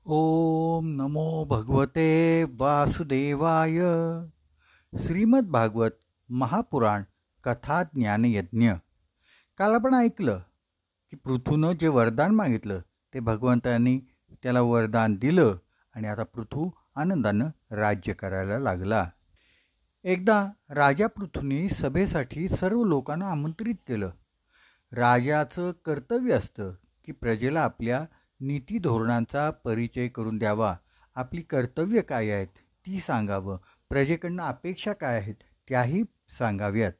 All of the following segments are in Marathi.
ओम नमो भगवते वासुदेवाय. श्रीमद भागवत महापुराण कथा ज्ञानयज्ञ. काल आपण ऐकलं की पृथूनं जे वरदान मागितलं ते भगवंतांनी त्याला वरदान दिलं आणि आता पृथू आनंदानं राज्य करायला लागला. एकदा राजा पृथूने सभेसाठी सर्व लोकांना आमंत्रित केलं. राजाचं कर्तव्य असतं की प्रजेला आपल्या नीती धोरणांचा परिचय करून द्यावा, आपली कर्तव्य काय आहेत ती सांगावं, प्रजेकडनं अपेक्षा काय आहेत त्याही सांगाव्यात.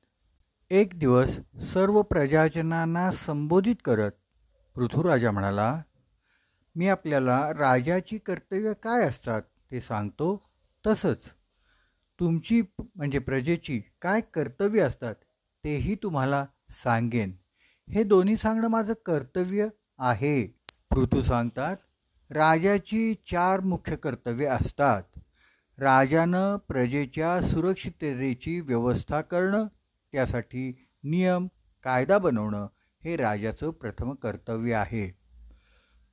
एक दिवस सर्व प्रजाजनांना संबोधित करत पृथुराजा म्हणाला, मी आपल्याला राजाची कर्तव्य काय असतात ते सांगतो, तसंच तुमची म्हणजे प्रजेची काय कर्तव्य असतात तेही तुम्हाला सांगेन. हे दोन्ही सांगणं माझं कर्तव्य आहे. पृथू सांगतात, राजाची 4 मुख्य कर्तव्ये असतात. राजानं प्रजेच्या सुरक्षिततेची व्यवस्था करणं, त्यासाठी नियम कायदा बनवणं हे राजाचं प्रथम कर्तव्य आहे.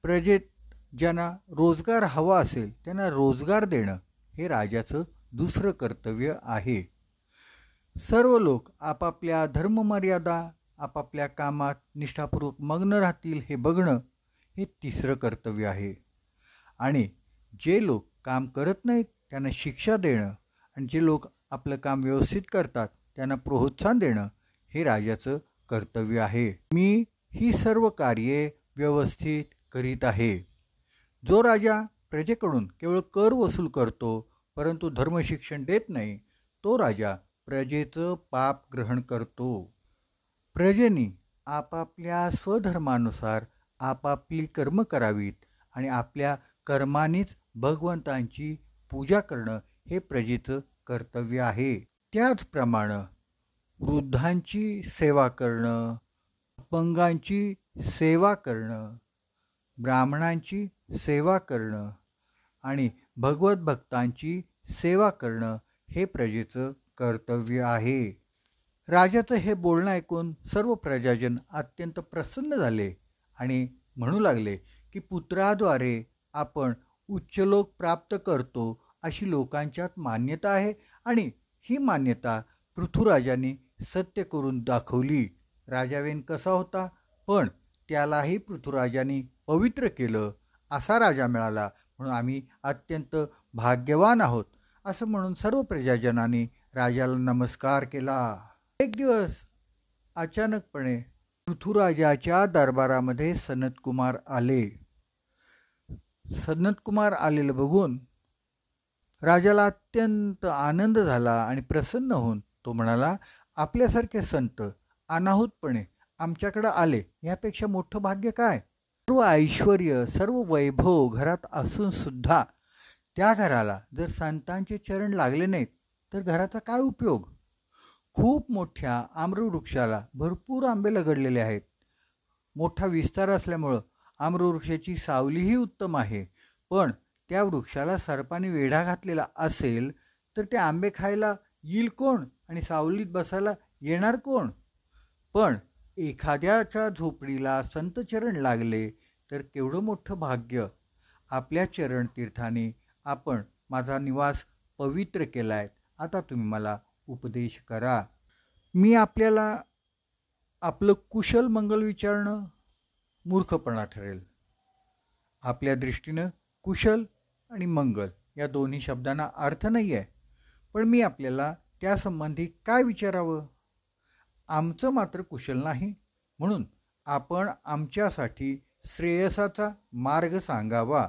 प्रजेत ज्यांना रोजगार हवा असेल त्यांना रोजगार देणं हे राजाचं दुसरं कर्तव्य आहे. सर्व लोक आपापल्या धर्ममर्यादा आपापल्या कामात निष्ठापूर्वक मग्न राहतील हे बघणं हे तिसरं कर्तव्य आहे. आणि जे लोक काम करत नाहीत त्यांना शिक्षा देणं आणि जे लोक आपलं काम व्यवस्थित करतात त्यांना प्रोत्साहन देणं हे राजाचं कर्तव्य आहे. मी ही सर्व कार्ये व्यवस्थित करीत आहे. जो राजा प्रजेकडून केवळ कर वसूल करतो परंतु धर्मशिक्षण देत नाही, तो राजा प्रजेचं पाप ग्रहण करतो. प्रजेनी आपापल्या स्वधर्मानुसार आपापली कर्म करावीत आणि आपल्या कर्मांनीच भगवंतांची पूजा करणं हे प्रजेचं कर्तव्य आहे. त्याचप्रमाणे वृद्धांची सेवा करणं, अपंगांची सेवा करणं, ब्राह्मणांची सेवा करणं आणि भगवत भक्तांची सेवा करणं हे प्रजेचं कर्तव्य आहे. राजाचं हे बोलणं ऐकून सर्व प्रजाजन अत्यंत प्रसन्न झाले आणि म्हणू लागले की पुत्राद्वारे आपण उच्चलोक प्राप्त करतो अशी लोकांच्यात मान्यता आहे आणि ही मान्यता पृथुराजाने सत्य करून दाखवली. राजावेन कसा होता पण त्यालाही पृथुराजाने पवित्र केलं. असा राजा मिळाला म्हणून आम्ही अत्यंत भाग्यवान आहोत असं म्हणून सर्व प्रजाजनांनी राजाला नमस्कार केला. एक दिवस अचानकपणे पृथुराजाच्या दरबारामध्ये सनतकुमार आले. सनतकुमार आलेलं बघून राजाला अत्यंत आनंद झाला आणि प्रसन्न होऊन तो म्हणाला, आपल्यासारखे संत अनाहूतपणे आमच्याकडे आले यापेक्षा मोठं भाग्य काय. सर्व ऐश्वर्य सर्व वैभव घरात असून सुद्धा त्या घराला जर संतांचे चरण लागले नाहीत तर घराचा काय उपयोग. खूप मोठ्या आम्रवृक्षाला भरपूर आंबे लगडलेले आहेत. मोठा विस्तार असल्यामुळं आम्रवृक्षाची सावलीही उत्तम आहे, पण त्या वृक्षाला सर्पाने वेढा घातलेला असेल तर ते आंबे खायला येईल कोण आणि सावलीत बसायला येणार कोण. पण एखाद्याच्या झोपडीला संतचरण लागले तर केवढं मोठं भाग्य. आपल्या चरण तीर्थाने आपण माझा निवास पवित्र केलाय. आता तुम्ही मला उपदेश करा. मी आपल्याला आपलं कुशल मंगल विचारणं मूर्खपणा ठरेल. आपल्या दृष्टीनं कुशल आणि मंगल या दोन्ही शब्दांना अर्थ नाही आहे, पण मी आपल्याला त्यासंबंधी काय विचारावं. आमचं मात्र कुशल नाही म्हणून आपण आमच्यासाठी श्रेयसाचा मार्ग सांगावा.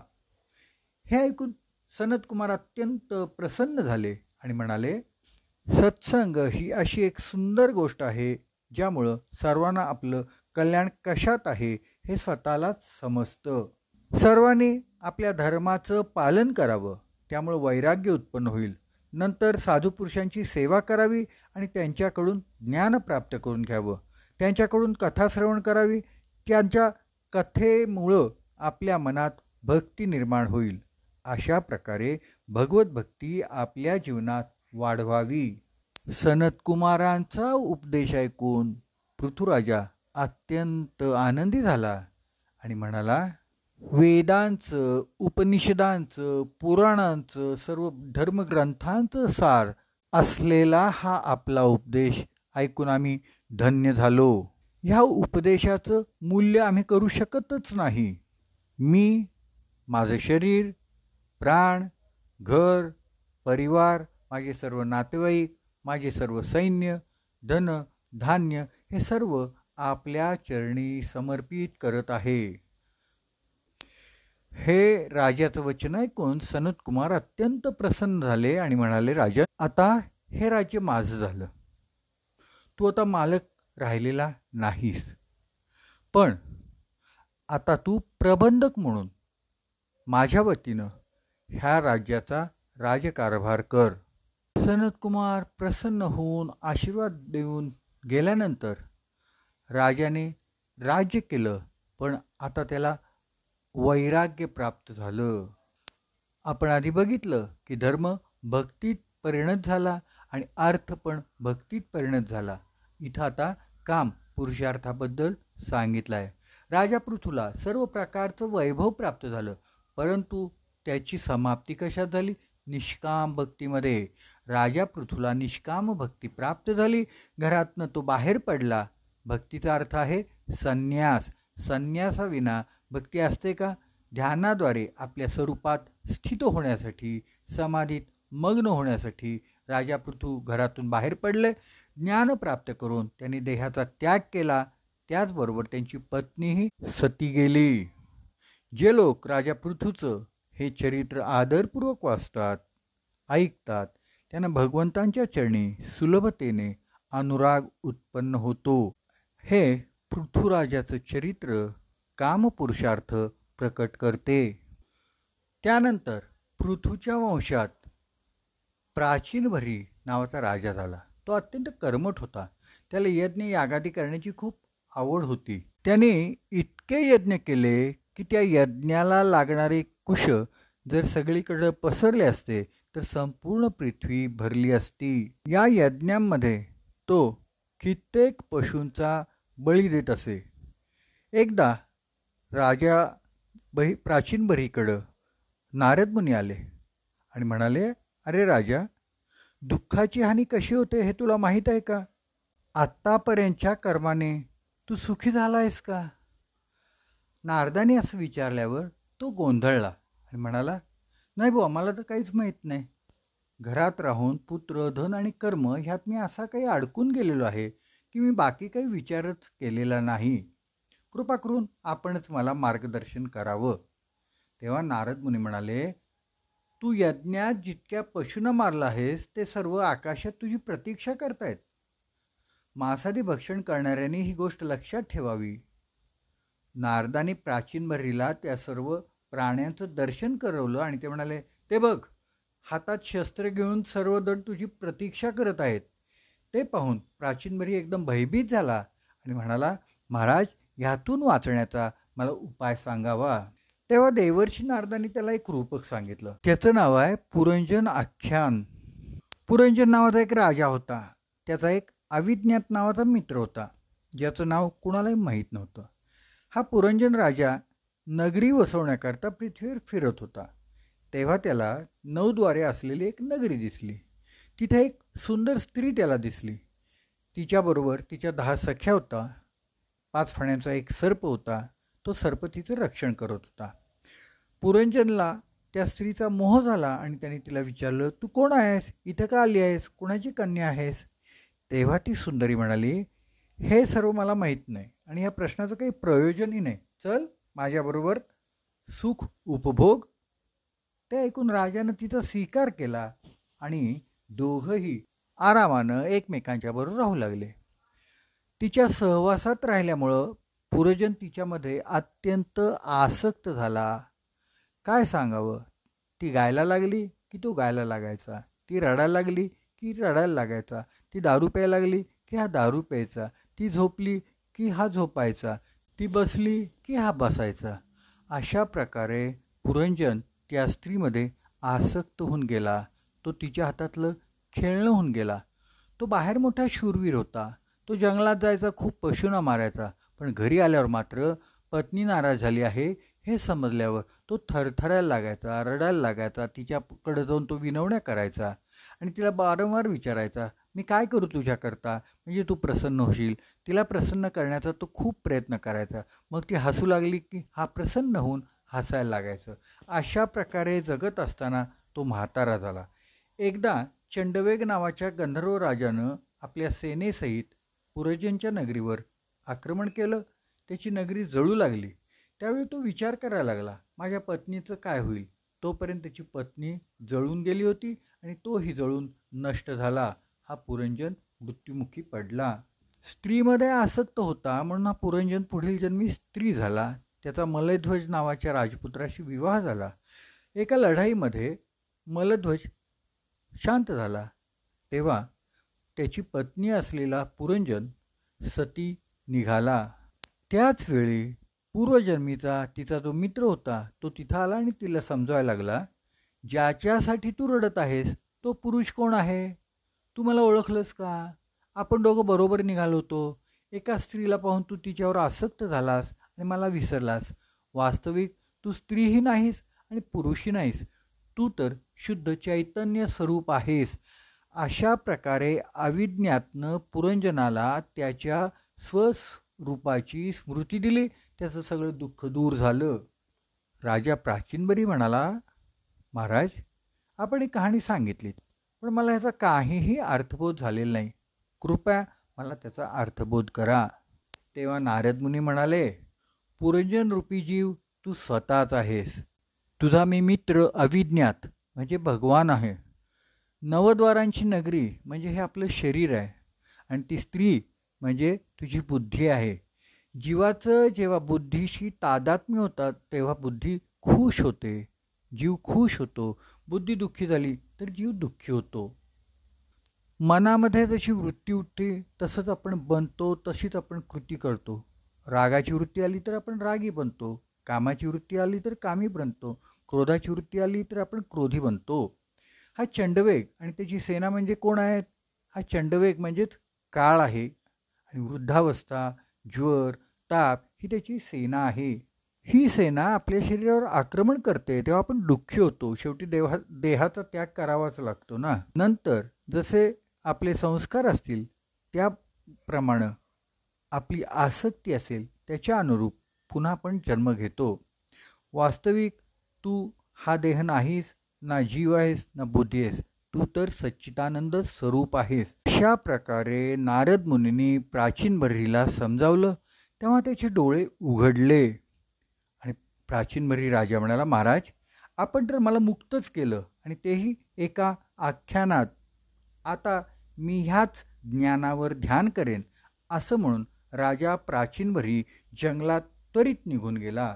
हे ऐकून सनतकुमार अत्यंत प्रसन्न झाले आणि म्हणाले, सत्संग ही अशी एक सुंदर गोष्ट आहे ज्यामुळं सर्वांना आपलं कल्याण कशात आहे हे स्वतःलाच समजतं. सर्वांनी आपल्या धर्माचं पालन करावं, त्यामुळं वैराग्य उत्पन्न होईल. नंतर साधुपुरुषांची सेवा करावी आणि त्यांच्याकडून ज्ञान प्राप्त करून घ्यावं. त्यांच्याकडून कथाश्रवण करावी. त्यांच्या कथेमुळं आपल्या मनात भक्ती निर्माण होईल. अशा प्रकारे भगवत भक्ती आपल्या जीवनात वाढवावी. सनतकुमारांचा उपदेश ऐकून पृथुराजा अत्यंत आनंदी झाला आणि म्हणाला, वेदांचं, उपनिषदांचं, पुराणांचं, सर्व धर्मग्रंथांचं सार असलेला हा आपला उपदेश ऐकून आम्ही धन्य झालो. ह्या उपदेशाचं मूल्य आम्ही करू शकतच नाही. मी, माझे शरीर, प्राण, घर, परिवार, माझे सर्व नातेवाईक, माझे सर्व सैन्य, धन, धान्य हे सर्व आपल्या चरणी समर्पित करत आहे. हे राजाचं वचन ऐकून सनतकुमार अत्यंत प्रसन्न झाले आणि म्हणाले, राजा, आता हे राज्य माझं झालं. तू आता मालक राहिलेला नाहीस, पण आता तू प्रबंधक म्हणून माझ्या वतीनं ह्या राज्याचा राजकारभार कर. सनतकुमार प्रसन्न होऊन आशीर्वाद देऊन गेल्यानंतर राजाने राज्य केलं, पण आता त्याला वैराग्य प्राप्त झालं. आपण आधी बघितलं की धर्म भक्तीत परिणत झाला आणि अर्थ पण भक्तीत परिणत झाला. इथं आता काम पुरुषार्थाबद्दल सांगितलं आहे. राजा पृथूला सर्व प्रकारचं वैभव प्राप्त झालं, परंतु त्याची समाप्ती कशात झाली? निष्काम भक्तीमध्ये. राजा पृथूला निष्काम भक्ती प्राप्त झाली. घरातनं तो बाहेर पडला. भक्तीचा अर्थ आहे संन्यास. संन्यासाविना भक्ती असते का? ध्यानाद्वारे आपल्या स्वरूपात स्थित होण्यासाठी, समाधीत मग्न होण्यासाठी राजा पृथू घरातून बाहेर पडले. ज्ञान प्राप्त करून त्यांनी देहाचा त्याग केला. त्याचबरोबर त्यांची पत्नीही सती गेली. जे लोक राजा पृथूचं हे चरित्र आदरपूर्वक वाचतात, ऐकतात, त्यांना भगवंतांच्या चरणी सुलभतेने अनुराग उत्पन्न होतो. हे पृथुराजाचं चरित्र कामपुरुषार्थ प्रकट करते. त्यानंतर पृथूच्या वंशात प्राचीनभरी नावाचा राजा झाला. तो अत्यंत कर्मठ होता. त्याला यज्ञ यागादी करण्याची खूप आवड होती. त्याने इतके यज्ञ केले की त्या यज्ञाला लागणारे कुश जर सगळीकडे पसरले असते तर संपूर्ण पृथ्वी भरली असती. या यज्ञांमध्ये तो कित्येक पशूंचा बळी देत असे. एकदा राजा प्राचीन बरीकडं नारद मुनी आले आणि म्हणाले, अरे राजा, दुःखाची हानी कशी होते हे तुला माहीत आहे का? आत्तापर्यंतच्या कर्माने तू सुखी झाला आहेस का? नारदाने असं विचारल्यावर तो गोंधळला आणि म्हणाला, नाही बुवा, मला तर काहीच माहीत नाही. घरात राहून पुत्र, धन आणि कर्म ह्यात मी असा काही अडकून गेलेलो आहे की मी बाकी काही विचारच केलेला नाही. कृपा करून आपणच मला मार्गदर्शन करावं. तेव्हा नारद मुनी म्हणाले, तू यज्ञात जितक्या पशूंना मारला आहेस ते सर्व आकाशात तुझी प्रतीक्षा करतायत. मांसादी भक्षण करणाऱ्यांनी ही गोष्ट लक्षात ठेवावी. नारदाने प्राचीन बरीला त्या सर्व प्राण्यांचं दर्शन करवलं आणि ते म्हणाले, ते बघ, हातात शस्त्र घेऊन सर्वजण तुझी प्रतीक्षा करत आहेत. ते पाहून प्राचीन बरी एकदम भयभीत झाला आणि म्हणाला, महाराज, ह्यातून वाचण्याचा मला उपाय सांगावा. तेव्हा देवर्षी नारदांनी त्याला एक रूपक सांगितलं. त्याचं नाव आहे पुरंजन आख्यान. पुरंजन नावाचा एक राजा होता. त्याचा एक अविज्ञात नावाचा मित्र होता, ज्याचं नाव कुणालाही माहीत नव्हतं. हा पुरंजन राजा नगरी वसवण्याकरता पृथ्वीवर फिरत होता. तेव्हा त्याला 9 द्वारे असलेली एक नगरी दिसली. तिथे एक सुंदर स्त्री त्याला दिसली. तिच्याबरोबर तिच्या 10 सख्या होता. 5 फण्यांचा एक सर्प होता. तो सर्प तिचं रक्षण करत होता. पुरंजनला त्या स्त्रीचा मोह झाला आणि त्याने तिला विचारलं, तू कोण आहेस? इथं का आली आहेस? कोणाची कन्या आहेस? तेव्हा ती सुंदरी म्हणाली, हे सर्व मला माहीत नाही आणि या प्रश्नाचं काही प्रयोजनही नाही. चल माझ्याबरोबर सुख उपभोग. ते ऐकून राजानं तिचा स्वीकार केला आणि दोघंही आरामानं एकमेकांच्या बरोबर राहू लागले. तिच्या सहवासात राहिल्यामुळं पुरंजन तिच्यामध्ये अत्यंत आसक्त झाला. काय सांगावं, ती गायला लागली की तो गायला लागायचा. ती रडायला लागली की रडायला लागायचा. ती दारू प्यायला लागली की हा दारू प्यायचा. ती झोपली की हा झोपायचा. ती बसली की हा बसायचा. अशा प्रकारे पुरंजन त्या स्त्रीमध्ये आसक्त होऊन गेला. तो तिच्या हातातलं खेळणं होऊन गेला. तो बाहेर मोठा शूरवीर होता. तो जंगलात जायचा, खूप पशूंना मारायचा. पण घरी आल्यावर मात्र पत्नी नाराज झाली आहे हे समजल्यावर तो थरथरायला लागायचा, रडायला लागायचा. तिच्याकडे जाऊन तो विनवण्या करायचा आणि तिला वारंवार विचारायचा, मी काय करू तुझ्याकरता, म्हणजे तू प्रसन्न होशील. तिला प्रसन्न करण्याचा तो खूप प्रयत्न करायचा. मग ती हसू लागली की हा प्रसन्न होऊन हसायला लागायचं. अशा प्रकारे जगत असताना तो म्हातारा झाला. एकदा चंडवेग नावाच्या गंधर्व राजानं आपल्या सेनेसहित पुरजनच्या नगरीवर आक्रमण केलं. त्याची नगरी जळू लागली. त्यावेळी तो विचार करायला लागला, माझ्या पत्नीचं काय होईल. तोपर्यंत त्याची पत्नी जळून गेली होती आणि तोही जळून नष्ट झाला. हा पुरंजन मृत्युमुखी पडला. स्त्रीमध्ये आसक्त होता म्हणून हा पुरंजन पुढील जन्मी स्त्री झाला. त्याचा मलध्वज नावाच्या राजपुत्राशी विवाह झाला. एका लढाईमध्ये मलध्वज शांत झाला. तेव्हा त्याची पत्नी असलेला पुरंजन सती निघाला. त्याच वेळी पूर्वजन्मीचा तिचा जो मित्र होता तो तिथं आला आणि तिला समजावायला लागला, ज्याच्यासाठी तू रडत आहेस तो पुरुष कोण आहे, तू मला ओळखलंस का. आपण दोघं बरोबर निघालो होतो. एका स्त्रीला पाहून तू तिच्यावर आसक्त झालास आणि मला विसरलास. वास्तविक तू स्त्रीही नाहीस आणि पुरुषही नाहीस. तू तर शुद्ध चैतन्य स्वरूप आहेस. अशा प्रकारे अविज्ञातनं पुरंजनाला त्याच्या स्वरूपाची स्मृती दिली. त्याचं सगळं दुःख दूर झालं. राजा प्राचीनबरी म्हणाला, महाराज, आपण ही कहाणी सांगितलीत, पण मला ह्याचा काहीही अर्थबोध झालेला नाही. कृपया मला त्याचा अर्थबोध करा. तेव्हा नारद मुनी म्हणाले, पुरंजन रूपी जीव तू स्वतःच आहेस. तुझा मी मित्र अविज्ञात म्हणजे भगवान आहे. नवद्वारांची नगरी म्हणजे हे आपलं शरीर आहे आणि ती स्त्री म्हणजे तुझी बुद्धी आहे. जीवाचं जेव्हा बुद्धीशी तादात्म्य होतात तेव्हा बुद्धी खुश होते, जीव खुश होतो. बुद्धी दुःखी झाली तर जीव दुःखी होतो. मनामध्ये जशी वृत्ती उठते तसंच आपण बनतो, तशीच आपण कृती करतो. रागाची वृत्ती आली तर आपण रागी बनतो, कामाची वृत्ती आली तर कामी बनतो, क्रोधाची वृत्ती आली तर आपण क्रोधी बनतो. हा चंडवेग आणि त्याची सेना म्हणजे कोण आहेत. हा चंडवेग म्हणजेच काळ आहे आणि वृद्धावस्था, ज्वर, ताप ही त्याची सेना आहे. ही सेना आपल्या शरीरावर आक्रमण करते तेव्हा आपण दुःखी होतो. शेवटी देहाचा त्याग करावाच लागतो ना. नंतर जसे आपले संस्कार असतील त्याप्रमाणे आपली आसक्ती असेल त्याच्या अनुरूप पुन्हा आपण जन्म घेतो. वास्तविक तू हा देह नाहीस, ना जीव आहेस, ना बुद्धी आहेस. तू तर सच्चिदानंद स्वरूप आहेस. अशा प्रकारे नारद मुनींनी प्राचीनबरीला समजावलं. तेव्हा त्याचे डोळे उघडले आणि प्राचीनबरी राजा म्हणाला, महाराज, आपण तर मला मुक्तच केलं आणि तेही एका आख्यानात. आता मी ह्याच ज्ञानावर ध्यान करेन. असं म्हणून राजा प्राचीनबरी जंगलात त्वरित निघून गेला.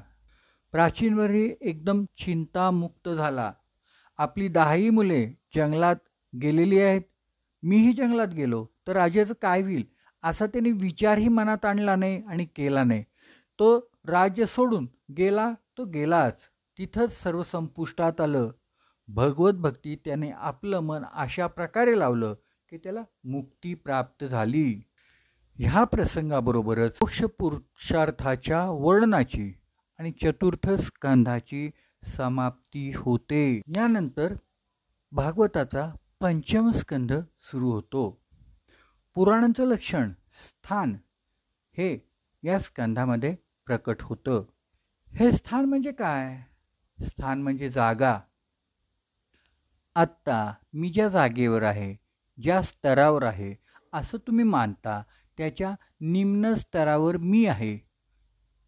प्राचीनबरी एकदम चिंतामुक्त झाला. आपली 10ही मुले जंगलात गेलेली आहेत, मीही जंगलात गेलो तर राजाचं काय होईल असा त्याने विचारही मनात आणला नाही आणि केला नाही. तो राज्य सोडून गेला तो गेलाच. तिथंच सर्व संपुष्टात आलं. भगवत भक्ती त्याने आपलं मन अशा प्रकारे लावलं की त्याला मुक्ती प्राप्त झाली. ह्या प्रसंगाबरोबरच मोक्ष पुरुषार्थाच्या वर्णनाची आणि चतुर्थ स्कंधाची समाप्ती होते. यानंतर भागवताचा पंचम स्कंध सुरू होतो. पुराणांचं लक्षण स्थान हे या स्कंधामध्ये प्रकट होतं. हे स्थान म्हणजे काय. स्थान म्हणजे जागा. आत्ता मी ज्या जागेवर आहे, ज्या स्तरावर आहे असं तुम्ही मानता त्याच्या निम्न स्तरावर मी आहे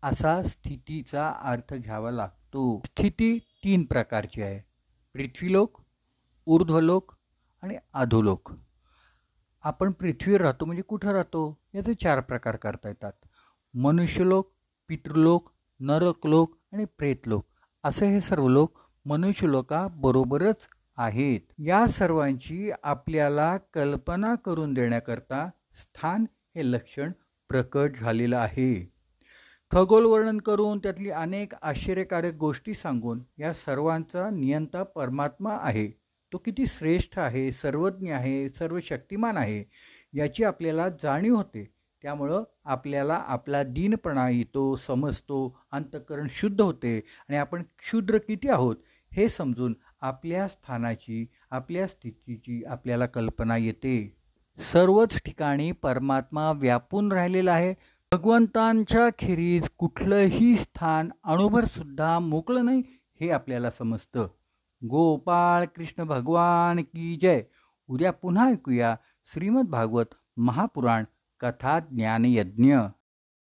असा स्थितीचा अर्थ घ्यावा लागतो. स्थिती 3 प्रकारची आहे. पृथ्वीलोक, ऊर्ध्वलोक आणि अधोलोक. आपण पृथ्वीवर राहतो म्हणजे कुठं राहतो याचे 4 प्रकार करता येतात. मनुष्यलोक, पितृलोक, नरकलोक आणि प्रेतलोक असे हे सर्व लोक मनुष्यलोकाबरोबरच आहेत. या सर्वांची आपल्याला कल्पना करून देण्याकरता स्थान हे लक्षण प्रकट झालेलं आहे. खगोल वर्णन करून त्यातली अनेक आश्चर्यकारक गोष्टी सांगून या सर्वांचा नियंता परमात्मा आहे. तो किती श्रेष्ठ आहे, सर्वज्ञ आहे, सर्व शक्तिमान आहे याची आपल्याला जाणीव होते. त्यामुळं आपल्याला आपला दीनपणा येतो, समजतो, अंतःकरण शुद्ध होते आणि आपण क्षुद्र किती आहोत हे समजून आपल्या स्थानाची, आपल्या स्थितीची आपल्याला कल्पना येते. सर्वच ठिकाणी परमात्मा व्यापून राहिलेला आहे. भगवंतांच्या खेरीज कुठलंही स्थान अणुभरसुद्धा मोकळं नाही हे आपल्याला समजतं. गोपाळ कृष्ण भगवान की जय. उद्या पुन्हा ऐकूया श्रीमद भागवत महापुराण कथा ज्ञानयज्ञ.